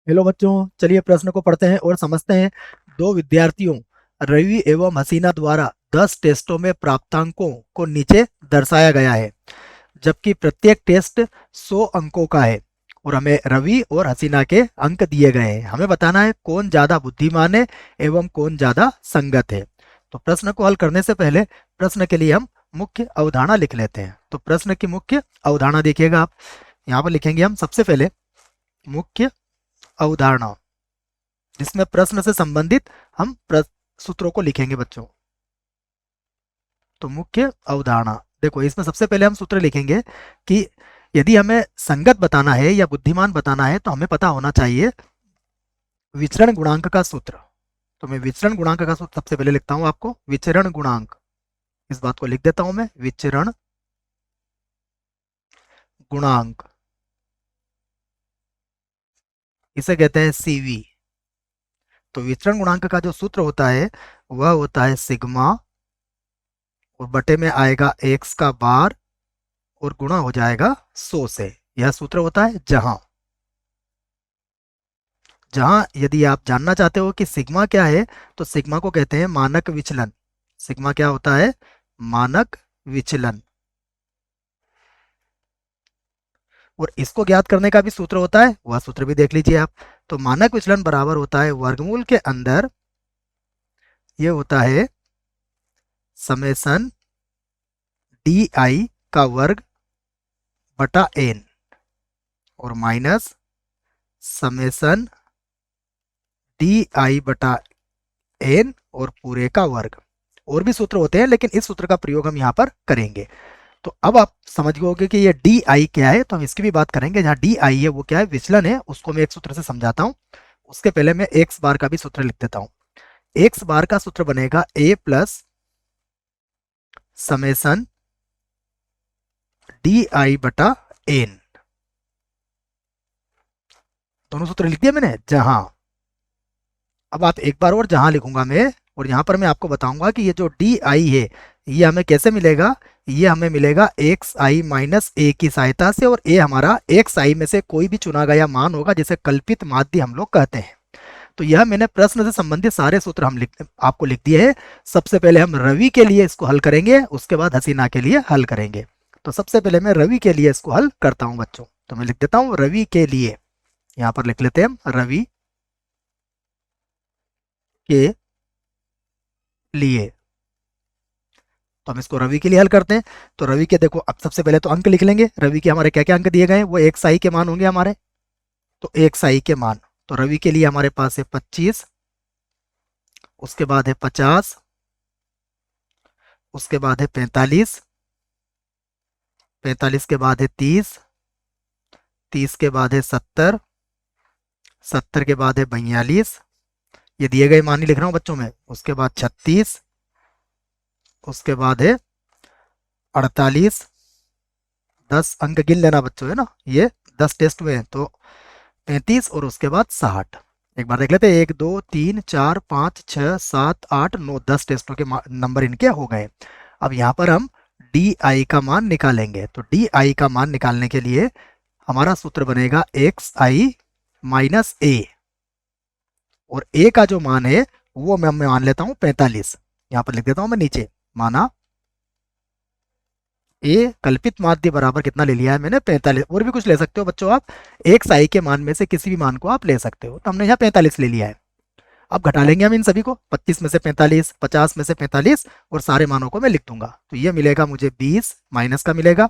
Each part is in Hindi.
हेलो बच्चों, चलिए प्रश्न को पढ़ते हैं और समझते हैं। दो विद्यार्थियों रवि एवं हसीना द्वारा 10 टेस्टों में प्राप्तांकों को नीचे दर्शाया गया है, जबकि प्रत्येक टेस्ट 100 अंकों का है और हमें रवि और हसीना के अंक दिए गए हैं। हमें बताना है कौन ज्यादा बुद्धिमान है एवं कौन ज्यादा संगत है। तो प्रश्न को हल करने से पहले प्रश्न के लिए हम मुख्य अवधारणा लिख लेते हैं। तो प्रश्न की मुख्य अवधारणा देखिएगा आप, यहाँ पर लिखेंगे हम सबसे पहले मुख्य अवधारणा, जिसमें प्रश्न से संबंधित हम सूत्रों को लिखेंगे बच्चों। तो मुख्य अवधारणा देखो, इसमें सबसे पहले हम सूत्र लिखेंगे कि यदि हमें संगत बताना है या बुद्धिमान बताना है तो हमें पता होना चाहिए विचरण गुणांक का सूत्र। तो मैं विचरण गुणांक का सूत्र सबसे पहले लिखता हूं आपको, विचरण गुणांक। इस बात को लिख देता हूं मैं, विचरण गुणांक, इसे कहते हैं सीवी। तो विचरण गुणांक का जो सूत्र होता है वह होता है सिग्मा, और बटे में आएगा एक्स का बार और गुणा हो जाएगा 100 से। यह सूत्र होता है जहां जहां यदि आप जानना चाहते हो कि सिग्मा क्या है, तो सिग्मा को कहते हैं मानक विचलन। सिग्मा क्या होता है? मानक विचलन। और इसको ज्ञात करने का भी सूत्र होता है, वह सूत्र भी देख लीजिए आप। तो मानक विचलन बराबर होता है वर्गमूल के अंदर ये होता है समेसन डी आई का वर्ग बटा एन, और माइनस समेसन डी आई बटा एन और पूरे का वर्ग। और भी सूत्र होते हैं लेकिन इस सूत्र का प्रयोग हम यहाँ पर करेंगे। तो अब आप समझ गए कि ये डी आई क्या है, तो हम इसकी भी बात करेंगे। जहाँ डी आई है वो क्या है? विचलन है। उसको मैं एक सूत्र से समझाता हूँ। उसके पहले मैं एक्स बार का भी सूत्र लिख देता हूँ। एक्स बार का सूत्र बनेगा ए प्लस समेसन डी आई बटा एन। दोनों सूत्र लिख दिया मैंने जहां। अब आप एक बार और जहां लिखूंगा मैं, और यहां पर मैं आपको बताऊंगा कि ये जो डी आई है ये हमें कैसे मिलेगा। ये हमें मिलेगा एक्स आई माइनस ए की सहायता से, और ए हमारा एक्स आई में से कोई भी चुना गया मान होगा, जिसे कल्पित माध्य हम लोग कहते हैं। तो यह मैंने प्रश्न से संबंधित सारे सूत्र हम आपको लिख दिए हैं। सबसे पहले हम रवि के लिए इसको हल करेंगे, उसके बाद हसीना के लिए हल करेंगे। तो सबसे पहले मैं रवि के लिए इसको हल करता हूं बच्चों। तो मैं लिख देता हूं रवि के लिए, यहां पर लिख लेते हैं हम रवि के लिए। तो हम इसको रवि के लिए हल करते हैं। तो रवि के देखो, अब सबसे पहले तो अंक लिख लेंगे। रवि के हमारे क्या क्या अंक दिए गए हैं? वो एक साई के मान होंगे हमारे। तो एक साई के मान, तो रवि के लिए हमारे पास है 25, उसके बाद है 50, उसके बाद है 45, 45 के बाद है 30, 30 के बाद है 70, 70 के बाद है 42। ये दिए गए मान ही लिख रहा हूँ बच्चों में। उसके बाद 36, उसके बाद है 48। 10 अंक गिन लेना बच्चों, है ना, ये 10 टेस्ट हुए हैं। तो 35 और उसके बाद 60। एक बार देख लेते हैं, 1 2 3 4 5 6 7 8 9, 10 टेस्टों के नंबर इनके हो गए। अब यहाँ पर हम डी आई का मान निकालेंगे। तो डी आई का मान निकालने के लिए हमारा सूत्र बनेगा एक्स आई माइनस ए, और ए का जो मान है वो मैं मान लेता हूँ 45। यहाँ पर लिख देता हूँ मैं नीचे, माना ए कल्पित माध्य बराबर कितना ले लिया है मैंने? 45। और भी कुछ ले सकते हो बच्चों आप, एक साई के मान में से किसी भी मान को आप ले सकते हो। तो हमने यहाँ 45 ले लिया है। अब घटा लेंगे हम इन सभी को, 25 में से 45, 50 में से 45, और सारे मानों को मैं लिख दूंगा। तो ये मिलेगा मुझे 20 माइनस का मिलेगा।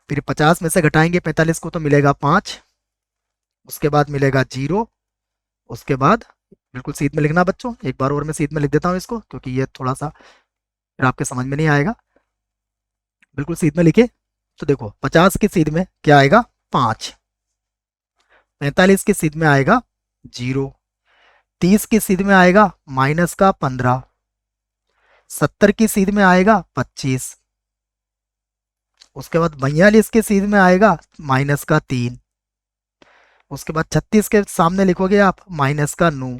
फिर 50 में से घटाएंगे 45 को तो मिलेगा 5, उसके बाद मिलेगा 0, उसके बाद बिल्कुल सीध में लिखना बच्चों। एक बार और मैं सीध में लिख देता हूँ इसको, क्योंकि ये थोड़ा सा फिर आपके समझ में नहीं आएगा। बिल्कुल सीध में लिखे तो देखो, 50 की सीध में क्या आएगा? 5। 45 की सीध में आएगा 0। 30 की सीध में आएगा माइनस का 15। 70 की सीध में आएगा 25। उसके बाद 42 की सीध में आएगा माइनस का 3। उसके बाद 36 के सामने लिखोगे आप माइनस का 9।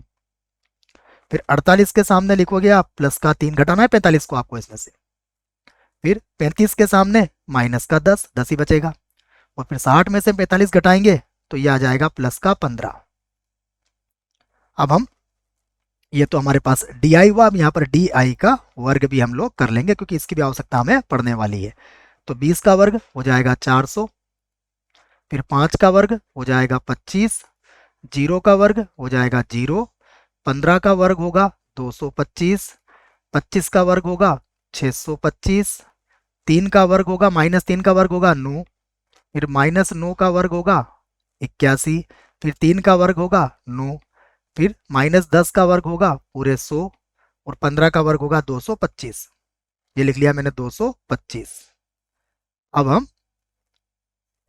फिर 48 के सामने लिखोगे आप प्लस का 3। घटाना है 45 को आपको इसमें से। फिर 35 के सामने माइनस का 10, 10 ही बचेगा। और फिर 60 में से 45 घटाएंगे तो ये आ जाएगा प्लस का 15। अब हम, ये तो हमारे पास डी आई हुआ, अब यहाँ पर डी आई का वर्ग भी हम लोग कर लेंगे क्योंकि इसकी भी आवश्यकता हमें पड़ने वाली है। तो 20 का वर्ग हो जाएगा 400, फिर 5 का वर्ग हो जाएगा 25, 0 का वर्ग हो जाएगा 0, 15 का वर्ग होगा 225, 25 का वर्ग होगा 625, 3 का वर्ग होगा, -3 का वर्ग होगा 9, फिर -9 का वर्ग होगा 81, फिर 3 का वर्ग होगा 9, फिर -10 का वर्ग होगा पूरे 100, और 15 का वर्ग होगा 225। ये लिख लिया मैंने 225। अब हम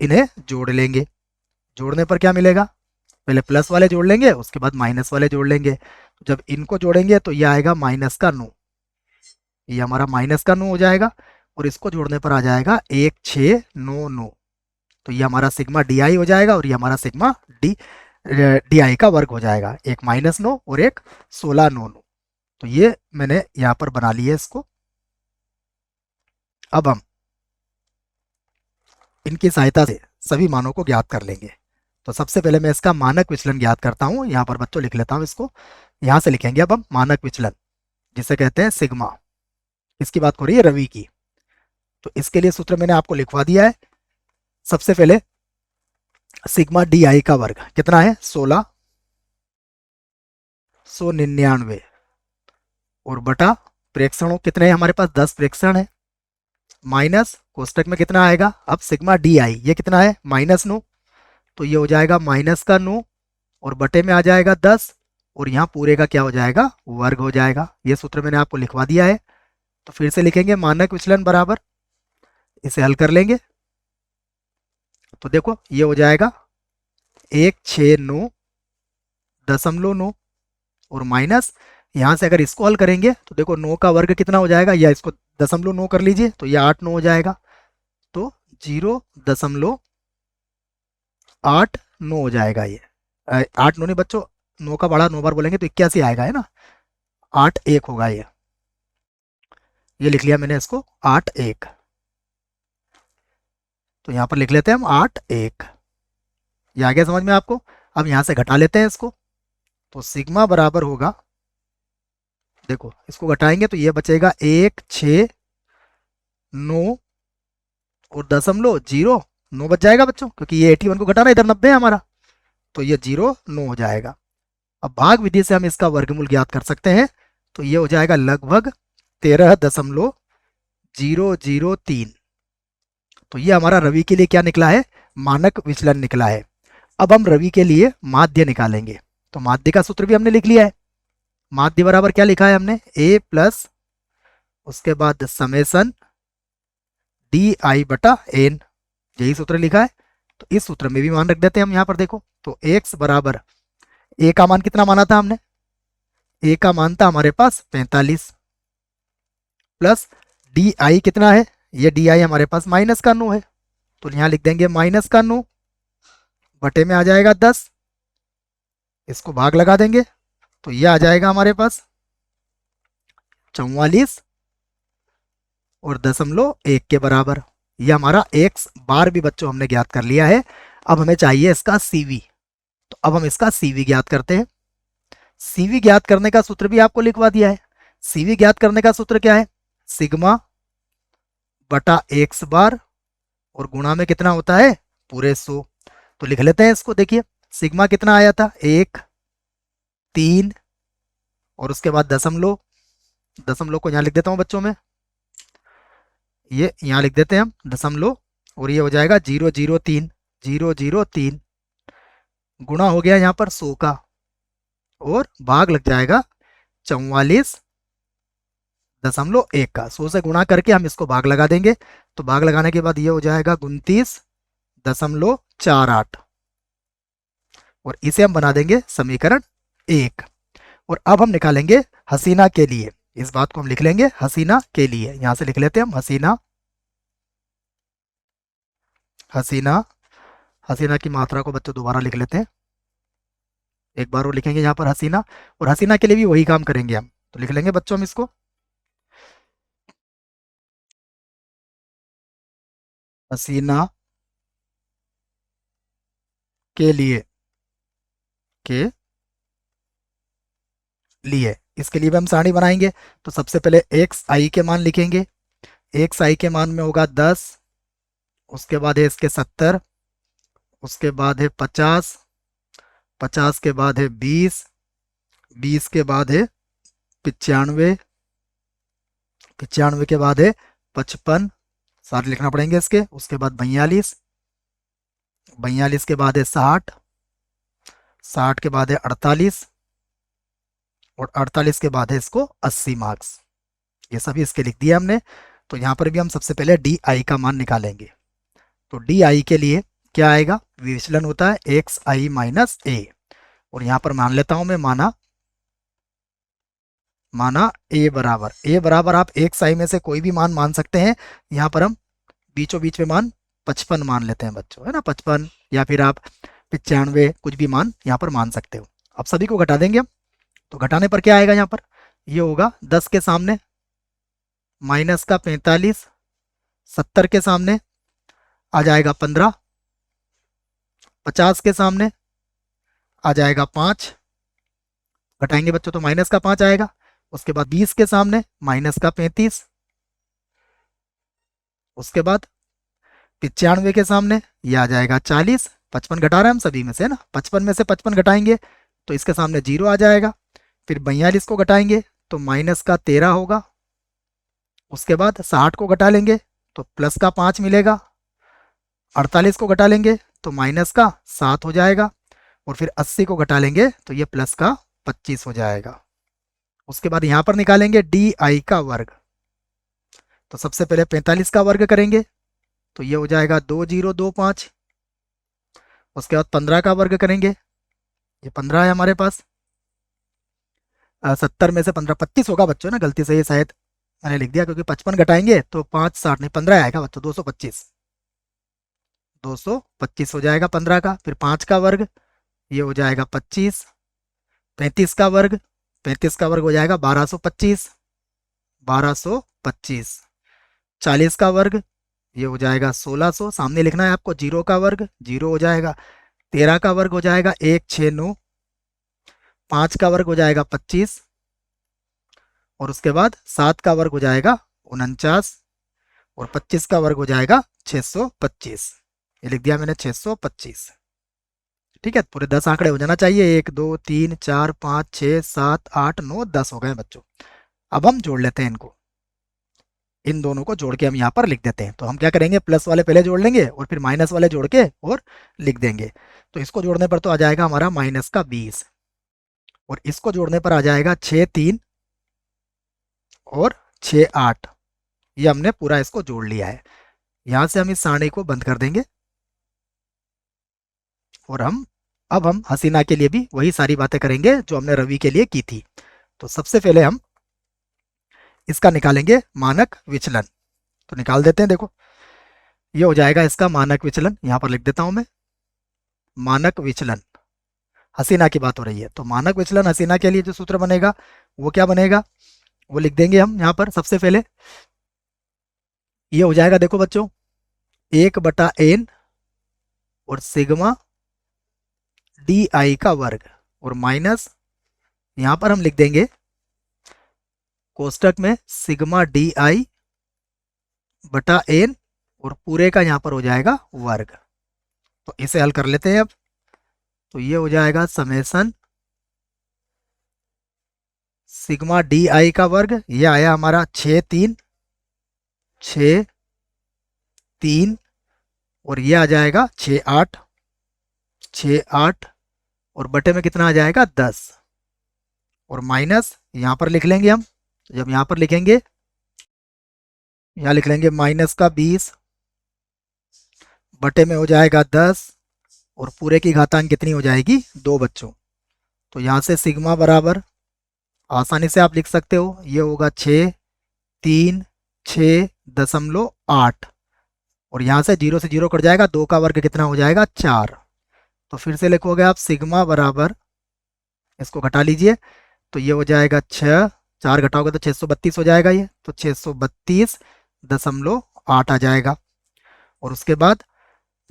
इन्हें जोड़ लेंगे। जोड़ने पर क्या मिलेगा, पहले प्लस वाले जोड़ लेंगे, उसके बाद माइनस वाले जोड़ लेंगे। जब इनको जोड़ेंगे तो ये आएगा -9, ये हमारा -9 हो जाएगा, और इसको जोड़ने पर आ जाएगा 1699। तो ये हमारा सिग्मा डी आई हो जाएगा, और ये हमारा सिग्मा डी डी आई का वर्ग हो जाएगा, एक -9 और एक 1699। तो ये मैंने यहाँ पर बना लिया इसको। अब हम इनकी सहायता से सभी मानों को ज्ञात कर लेंगे। तो सबसे पहले मैं इसका मानक विचलन ज्ञात करता हूँ। यहाँ पर बच्चों लिख लेता हूँ इसको, यहाँ से लिखेंगे अब हम मानक विचलन, जिसे कहते हैं सिग्मा। इसकी बात हो रही है रवि की। तो इसके लिए सूत्र मैंने आपको लिखवा दिया है। सबसे पहले सिग्मा डी आई का वर्ग कितना है, 1699, और बटा प्रेक्षणों कितने हैं हमारे पास, 10 प्रेक्षण है, माइनस कोष्टक में कितना आएगा, अब सिग्मा डी आई ये कितना है, -9, तो ये हो जाएगा -9, और बटे में आ जाएगा 10, और यहाँ पूरे का क्या हो जाएगा, वर्ग हो जाएगा। ये सूत्र मैंने आपको लिखवा दिया है। तो फिर से लिखेंगे मानक विचलन बराबर, इसे हल कर लेंगे। तो देखो ये हो जाएगा 169.9, और माइनस यहाँ से अगर इसको हल करेंगे तो देखो 9 का वर्ग कितना हो जाएगा, या इसको 0.9 कर लीजिए तो ये 8-9 हो जाएगा। तो 0.89 हो जाएगा ये। 8-9 नहीं बच्चों, 9 का बड़ा 9 बार बोलेंगे तो 81 आएगा, है ना, 8-1 होगा ये लिख लिया मैंने इसको 8-1। तो यहाँ पर लिख लेते हैं हम 8-1। ये आ गया समझ में आपको। अब यहाँ से घटा लेते हैं इसको, तो सिग्मा बराबर होगा, देखो इसको घटाएंगे तो ये बचेगा 169 और 0.9 बच जाएगा बच्चों, क्योंकि ये 81 को घटाना, इधर 90 है हमारा, तो ये 0.9 हो जाएगा। अब भाग विधि से हम इसका वर्गमूल ज्ञात कर सकते हैं। तो ये हो जाएगा लगभग 13.003। तो ये हमारा रवि के लिए क्या निकला है, मानक विचलन निकला है। अब हम रवि के लिए माध्य निकालेंगे। तो माध्य का सूत्र भी हमने लिख लिया है। माध्य बराबर क्या लिखा है हमने, ए प्लस उसके बाद समेसन डी आई बटा एन, यही सूत्र लिखा है। तो इस सूत्र में भी मान रख देते हैं हम यहाँ पर। देखो तो x बराबर, ए का मान कितना माना था हमने, ए का मान था हमारे पास 45, प्लस डी आई कितना है, ये डी आई हमारे पास -9 है, तो यहाँ लिख देंगे -9, बटे में आ जाएगा 10, इसको भाग लगा देंगे तो ये आ जाएगा हमारे पास 44 और 0.1 के बराबर। ये हमारा x बार भी बच्चों हमने ज्ञात कर लिया है। अब हमें चाहिए इसका CV। तो अब हम इसका CV ज्ञात करते हैं। CV ज्ञात करने का सूत्र भी आपको लिखवा दिया है। CV ज्ञात करने का सूत्र क्या है, सिग्मा बटा x बार, और गुणा में कितना होता है, पूरे 100। तो लिख लेते हैं इसको। देखिए सिग्मा कितना आया था, 1, 3, और उसके बाद दशमलव, दशमलव को यहाँ लिख देता हूँ बच्चों में, ये यहाँ लिख देते हैं हम दशमलव, और ये हो जाएगा 003, 003, गुणा हो गया यहाँ पर 100 का, और भाग लग जाएगा 44.1 का। 100 से गुणा करके हम इसको भाग लगा देंगे, तो भाग लगाने के बाद ये हो जाएगा 29.48, और इसे हम बना देंगे समीकरण 1। और अब हम निकालेंगे हसीना के लिए। इस बात को हम लिख लेंगे हसीना के लिए, यहां से लिख लेते हैं हम हसीना। हसीना, हसीना की मात्रा को बच्चों दोबारा लिख लेते हैं, एक बार और लिखेंगे यहाँ पर हसीना, और हसीना के लिए भी वही काम करेंगे हम। तो लिख लेंगे बच्चों हम इसको, हसीना के लिए, के लिए। इसके लिए भी हम सारणी बनाएंगे। तो सबसे पहले एक्स आई के मान लिखेंगे। एक्स आई के मान में होगा 10, उसके बाद है इसके 70, उसके बाद है 50, 50 के बाद है 20, 20 के बाद है 95, 95 के बाद है 55, सारे लिखना पड़ेंगे इसके। उसके बाद 42, 42 के बाद है 60, 60 के बाद है 48, और 48 के बाद है इसको 80 मार्क्स। ये सभी इसके लिख दिए हमने। तो यहाँ पर भी हम सबसे पहले डी आई का मान निकालेंगे। तो डी आई के लिए क्या आएगा, विचलन होता है एक्स आई माइनस ए, और यहाँ पर मान लेता हूं मैं, माना ए बराबर आप एक्स आई में से कोई भी मान मान सकते हैं। यहाँ पर हम बीचों बीच में मान 55 मान लेते हैं बच्चों, है ना, 55, या फिर आप 95, कुछ भी मान यहाँ पर मान सकते हो। अब सभी को घटा देंगे हम। तो घटाने पर क्या आएगा, यहाँ पर ये होगा 10 के सामने माइनस का 45, 70 के सामने आ जाएगा 15, 50 के सामने आ जाएगा 5, घटाएंगे बच्चों तो माइनस का 5 आएगा। उसके बाद 20 के सामने माइनस का 35, उसके बाद 95 के सामने ये आ जाएगा 40, 55 घटा रहे हैं हम सभी में से, है ना, 55 में से 55 घटाएंगे तो इसके सामने 0 आ जाएगा। फिर 42 को घटाएंगे तो माइनस का 13 होगा। उसके बाद 60 को घटा लेंगे तो प्लस का 5 मिलेगा। 48 को घटा लेंगे तो माइनस का 7 हो जाएगा। और फिर 80 को घटा लेंगे तो ये प्लस का 25 हो जाएगा। उसके बाद यहाँ पर निकालेंगे डी आई का वर्ग। तो सबसे पहले 45 का वर्ग करेंगे तो ये हो जाएगा 2025। उसके बाद 15 का वर्ग करेंगे, ये 15 है हमारे पास। 70 में से 15, 25 होगा बच्चों ना, गलती से ये शायद मैंने लिख दिया, क्योंकि 55 घटाएंगे तो 5 60 नहीं 15 आएगा बच्चों, 225, 225 हो जाएगा 15 का। फिर 5 का वर्ग, ये हो जाएगा 25। 35 का वर्ग, 35 का वर्ग हो जाएगा 1225, 1225। 40 का वर्ग, ये हो जाएगा 1600, सामने लिखना है आपको। 0 का वर्ग 0 हो जाएगा। 13 का वर्ग हो जाएगा 169। 5 का वर्ग हो जाएगा 25, और उसके बाद 7 का वर्ग हो जाएगा 49, और 25 का वर्ग हो जाएगा 625। ये लिख दिया मैंने 625। ठीक है, पूरे 10 आंकड़े हो जाना चाहिए। 1 2 3 4 5 6 7 8 9 10 हो गए बच्चों। अब हम जोड़ लेते हैं इनको, इन दोनों को जोड़ के हम यहाँ पर लिख देते हैं। तो हम क्या करेंगे, प्लस वाले पहले जोड़ लेंगे और फिर माइनस वाले जोड़ के और लिख देंगे। तो इसको जोड़ने पर तो आ जाएगा हमारा माइनस का 20, और इसको जोड़ने पर आ जाएगा 6 3 और 6 8। ये हमने पूरा इसको जोड़ लिया है। यहाँ से हम इस सारणी को बंद कर देंगे, और अब हम हसीना के लिए भी वही सारी बातें करेंगे जो हमने रवि के लिए की थी। तो सबसे पहले हम इसका निकालेंगे मानक विचलन। तो निकाल देते हैं। देखो, ये हो जाएगा इसका मानक विचलन, यहाँ पर लिख देता हूं मैं। मानक विचलन, हसीना की बात हो रही है, तो मानक विचलन हसीना के लिए जो सूत्र बनेगा वो क्या बनेगा, वो लिख देंगे हम यहाँ पर। सबसे पहले ये हो जाएगा, देखो बच्चों, 1/n और सिग्मा डी आई का वर्ग, और माइनस यहाँ पर हम लिख देंगे कोष्टक में सिग्मा डी आई बटा एन, और पूरे का यहाँ पर हो जाएगा वर्ग। तो इसे हल कर लेते हैं अब। तो ये हो जाएगा समेसन सिग्मा डी आई का वर्ग, ये आया हमारा 6 3 6 3, और ये आ जाएगा 6 8 6 8, और बटे में कितना आ जाएगा 10, और माइनस यहाँ पर लिख लेंगे हम। जब यहाँ पर लिखेंगे, यहाँ लिख लेंगे माइनस का 20, बटे में हो जाएगा 10, और पूरे की घातांक कितनी हो जाएगी 2 बच्चों। तो यहाँ से सिग्मा बराबर आसानी से आप लिख सकते हो, ये होगा 6 3 6.8, और यहाँ से 0 से 0 कट जाएगा, 2 का वर्ग कितना हो जाएगा 4। तो फिर से लिखोगे आप सिग्मा बराबर, इसको घटा लीजिए, तो ये हो जाएगा 6, 4 घटाओगे तो 632 हो जाएगा ये, तो 632.8 आ जाएगा। और उसके बाद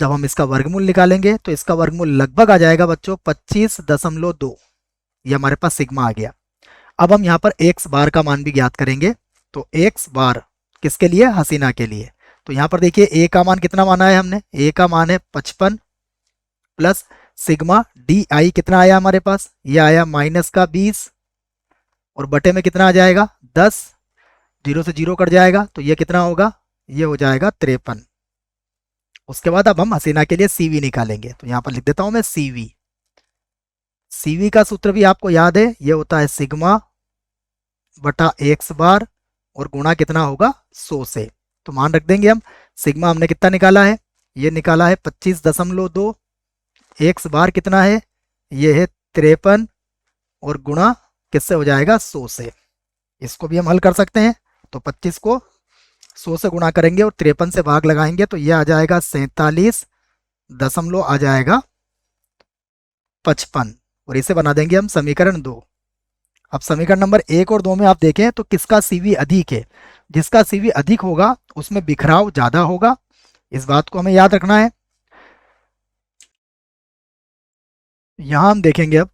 जब हम इसका वर्गमूल निकालेंगे तो इसका वर्गमूल लगभग आ जाएगा बच्चों 25.2। ये हमारे पास सिग्मा आ गया। अब हम यहाँ पर एक्स बार का मान भी ज्ञात करेंगे। तो एक्स बार किसके लिए? हसीना के लिए। तो यहाँ पर देखिए ए का मान कितना माना है हमने? ए का मान है 55 प्लस सिग्मा डी आई कितना आया हमारे पास? ये आया -20 और बटे में कितना आ जाएगा? 10। 0 से 0 कट जाएगा तो ये कितना होगा? ये हो जाएगा 53। उसके बाद अब हम हसीना के लिए सीवी निकालेंगे। तो यहाँ पर लिख देता हूं मैं सीवी। सीवी का सूत्र भी आपको याद है, ये होता है सिग्मा बटा एक्स बार और गुणा कितना होगा? 100 से। तो मान रख देंगे हम। सिग्मा हमने कितना निकाला है? ये निकाला है 25.2। एक्स बार कितना है? ये है 53 और गुणा किससे हो जाएगा? 100 से। इसको भी हम हल कर सकते हैं। तो 25 को 100 से गुणा करेंगे और 53 से भाग लगाएंगे तो ये आ जाएगा 47 दशमलव आ जाएगा 55 और इसे बना देंगे हम समीकरण 2। अब समीकरण नंबर 1 और 2 में आप देखें तो किसका सीवी अधिक है? जिसका सीवी अधिक होगा उसमें बिखराव ज्यादा होगा, इस बात को हमें याद रखना है। यहां हम देखेंगे अब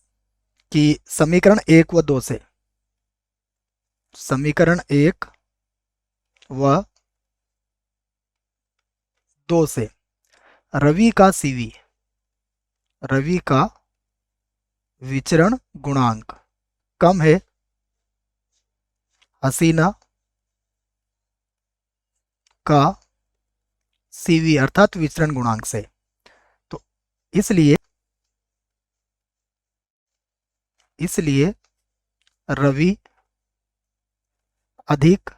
कि समीकरण 1 व 2 से, समीकरण 1 व 2 से रवि का सीवी, रवि का विचरण गुणांक कम है हसीना का सीवी अर्थात विचरण गुणांक से। तो इसलिए रवि अधिक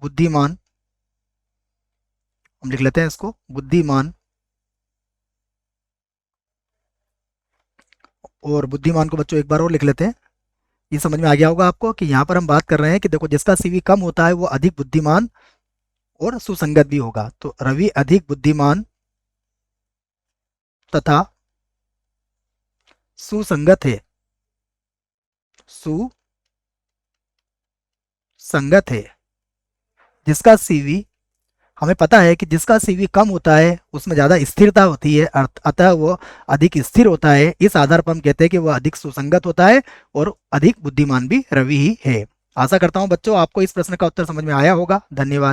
बुद्धिमान, हम लिख लेते हैं इसको बुद्धिमान, और बुद्धिमान को बच्चों एक बार और लिख लेते हैं। ये समझ में आ गया होगा आपको कि यहाँ पर हम बात कर रहे हैं कि देखो जिसका सीवी कम होता है वो अधिक बुद्धिमान और सुसंगत भी होगा। तो रवि अधिक बुद्धिमान तथा सुसंगत है, सुसंगत है। जिसका सीवी, हमें पता है कि जिसका सीवी कम होता है उसमें ज़्यादा स्थिरता होती है, अतः वो अधिक स्थिर होता है। इस आधार पर हम कहते हैं कि वह अधिक सुसंगत होता है और अधिक बुद्धिमान भी रवि ही है। आशा करता हूं बच्चों आपको इस प्रश्न का उत्तर समझ में आया होगा। धन्यवाद।